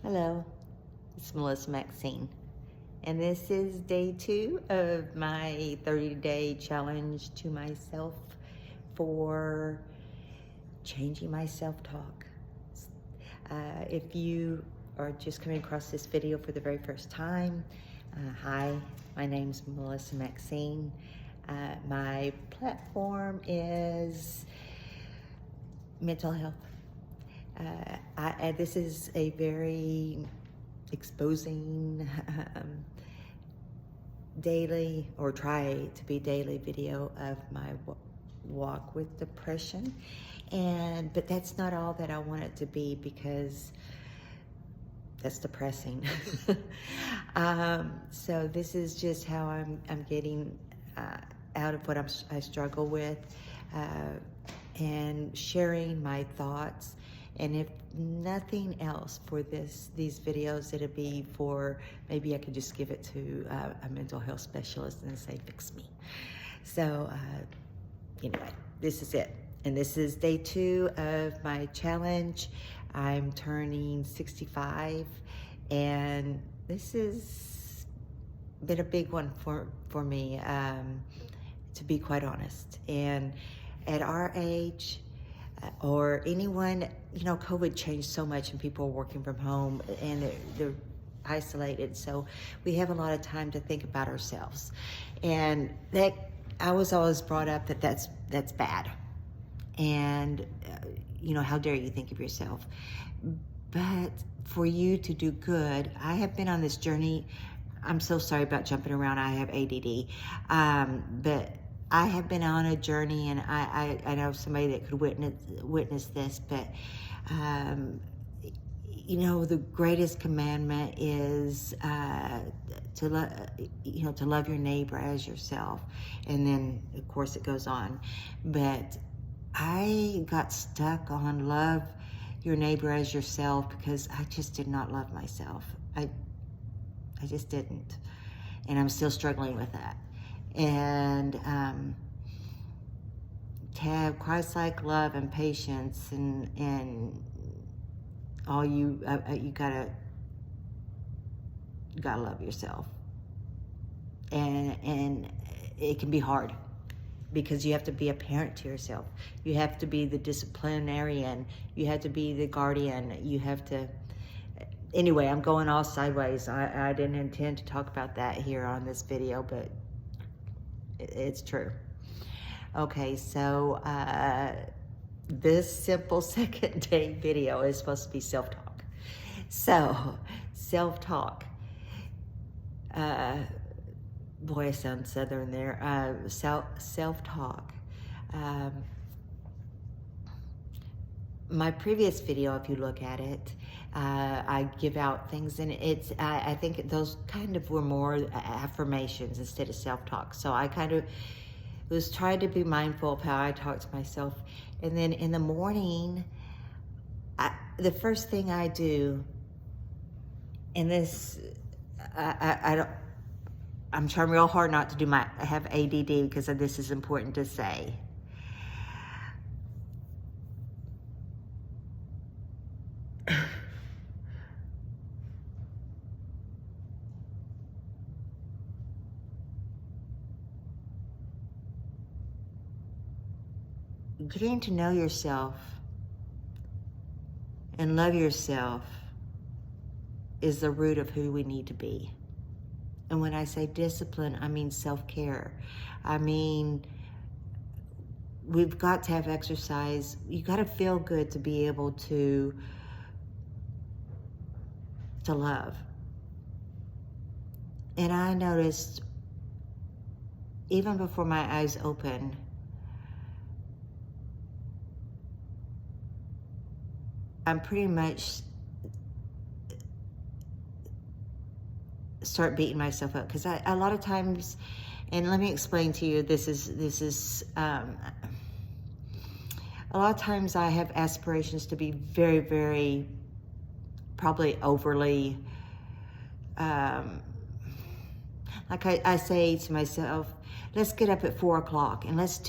Hello, it's Melissa Maxine, and this is day 2 of my 30-day challenge to myself for changing my self-talk. If you are just coming across this video for the very first time, hi, my name's Melissa Maxine. My platform is mental health. This is a very exposing daily, or try to be daily, video of my walk with depression. But that's not all that I want it to be, because that's depressing. So this is just how I'm getting out of what I struggle with, and sharing my thoughts. And if nothing else for these videos, it'll be for, maybe I could just give it to a mental health specialist and say, fix me. So anyway, this is it. And this is day 2 of my challenge. I'm turning 65, and this has been a big one for me, to be quite honest. And at our age, or anyone, COVID changed so much, and people are working from home, and they're isolated. So we have a lot of time to think about ourselves. And that, I was always brought up that that's bad. And, how dare you think of yourself? But for you to do good, I have been on this journey. I'm so sorry about jumping around. I have ADD. But I have been on a journey, and I know somebody that could witness this, but the greatest commandment is to love your neighbor as yourself. And then of course it goes on, but I got stuck on love your neighbor as yourself, because I just did not love myself. I just didn't, and I'm still struggling with that. And to have Christ-like love and patience, and all you gotta love yourself. And it can be hard, because you have to be a parent to yourself. You have to be the disciplinarian. You have to be the guardian. You have to. Anyway, I'm going all sideways. I didn't intend to talk about that here on this video, but it's true. Okay, so this simple second day video is supposed to be self-talk. So, self-talk. Boy, I sound southern there. Self-talk. My previous video, if you look at it, I give out things, and it's I think those kind of were more affirmations instead of self-talk. So I kind of was trying to be mindful of how I talk to myself. And then in the morning, the first thing I do, and this, I'm trying real hard not to do have ADD, because this is important to say. Getting to know yourself and love yourself is the root of who we need to be. And when I say discipline, I mean self-care. I mean, we've got to have exercise. You got to feel good to be able to love. And I noticed, even before my eyes open, I'm pretty much start beating myself up, because a lot of times, and let me explain to you, this is a lot of times I have aspirations to be very, very, probably overly, like I say to myself, let's get up at 4 o'clock and let's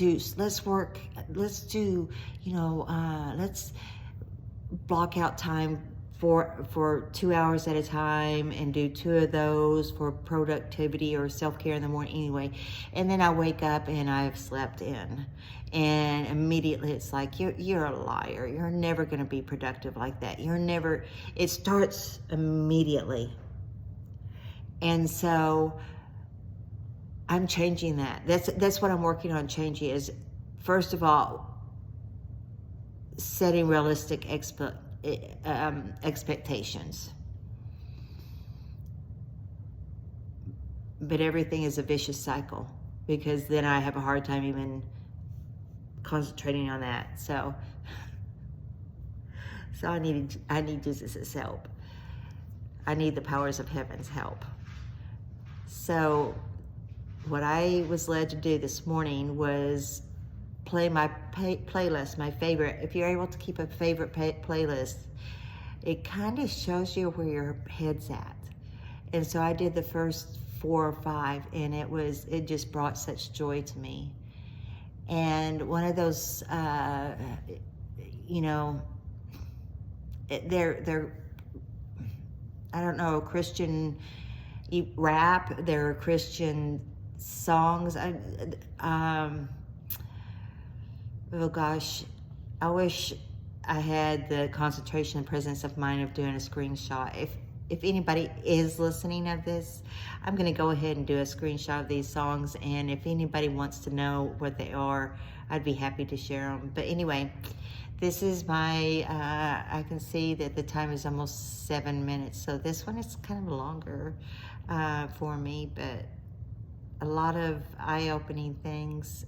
work, let's block out time for 2 hours at a time and do 2 of those for productivity or self-care in the morning anyway. And then I wake up and I've slept in. And immediately it's like, you're a liar. You're never going to be productive like that. It starts immediately. And so I'm changing that. That's what I'm working on changing is, first of all, setting realistic expectations. But everything is a vicious cycle, because then I have a hard time even concentrating on that. So I need Jesus' help. I need the powers of heaven's help. So what I was led to do this morning was play my playlist, my favorite. If you're able to keep a favorite playlist, it kind of shows you where your head's at. And so I did the first 4 or 5, and it just brought such joy to me. And one of those, they're I don't know, Christian rap, they're Christian songs. Oh gosh, I wish I had the concentration and presence of mind of doing a screenshot. If anybody is listening of this, I'm going to go ahead and do a screenshot of these songs, and if anybody wants to know what they are, I'd be happy to share them. But anyway, this is my, I can see that the time is almost 7 minutes, so this one is kind of longer for me, but a lot of eye-opening things.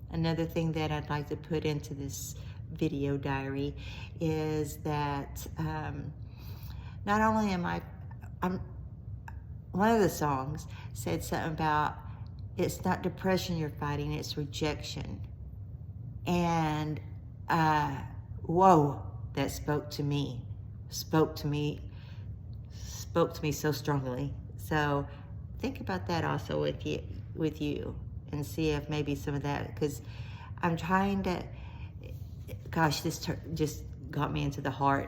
Another thing that I'd like to put into this video diary is that not only one of the songs said something about, it's not depression you're fighting, it's rejection. And whoa, that spoke to me so strongly. So think about that also with you and see if maybe some of that, because I'm trying to, gosh, this just got me into the heart.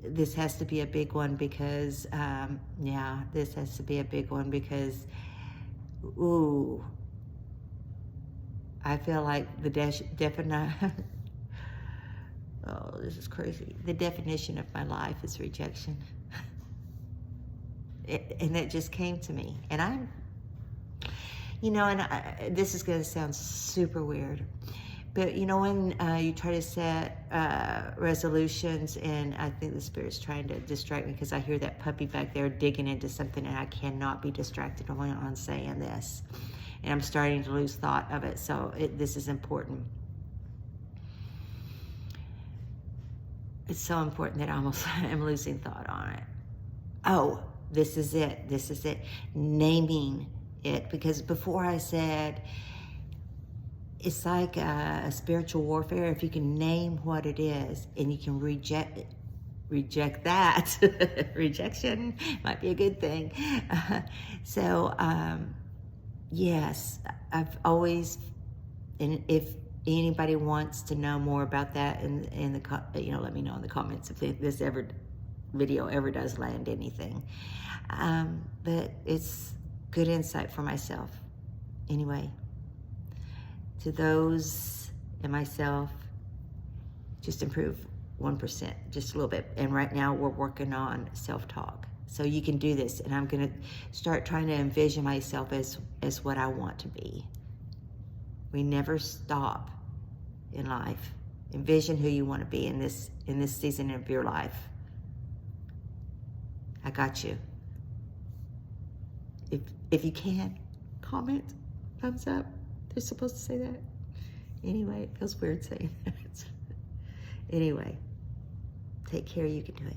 This has to be a big one because, this has to be a big one because, ooh, I feel like the definition, oh, this is crazy. The definition of my life is rejection. And it just came to me. And I'm, this is going to sound super weird, but when you try to set resolutions, and I think the Spirit's trying to distract me because I hear that puppy back there digging into something, and I cannot be distracted on saying this. And I'm starting to lose thought of it, so this is important. It's so important that I almost am losing thought on it. Oh, this is it. Naming it, because before I said it's like a spiritual warfare. If you can name what it is and you can reject that, rejection might be a good thing. Yes, I've always, and if anybody wants to know more about that, let me know in the comments if this video ever does land anything. But it's good insight for myself. Anyway, to those and myself, just improve 1%, just a little bit. And right now we're working on self-talk. So you can do this, and I'm gonna start trying to envision myself as what I want to be. We never stop in life. Envision who you want to be in this season of your life. I got you. If you can, comment, thumbs up. They're supposed to say that. Anyway, it feels weird saying that. Anyway, take care. You can do it.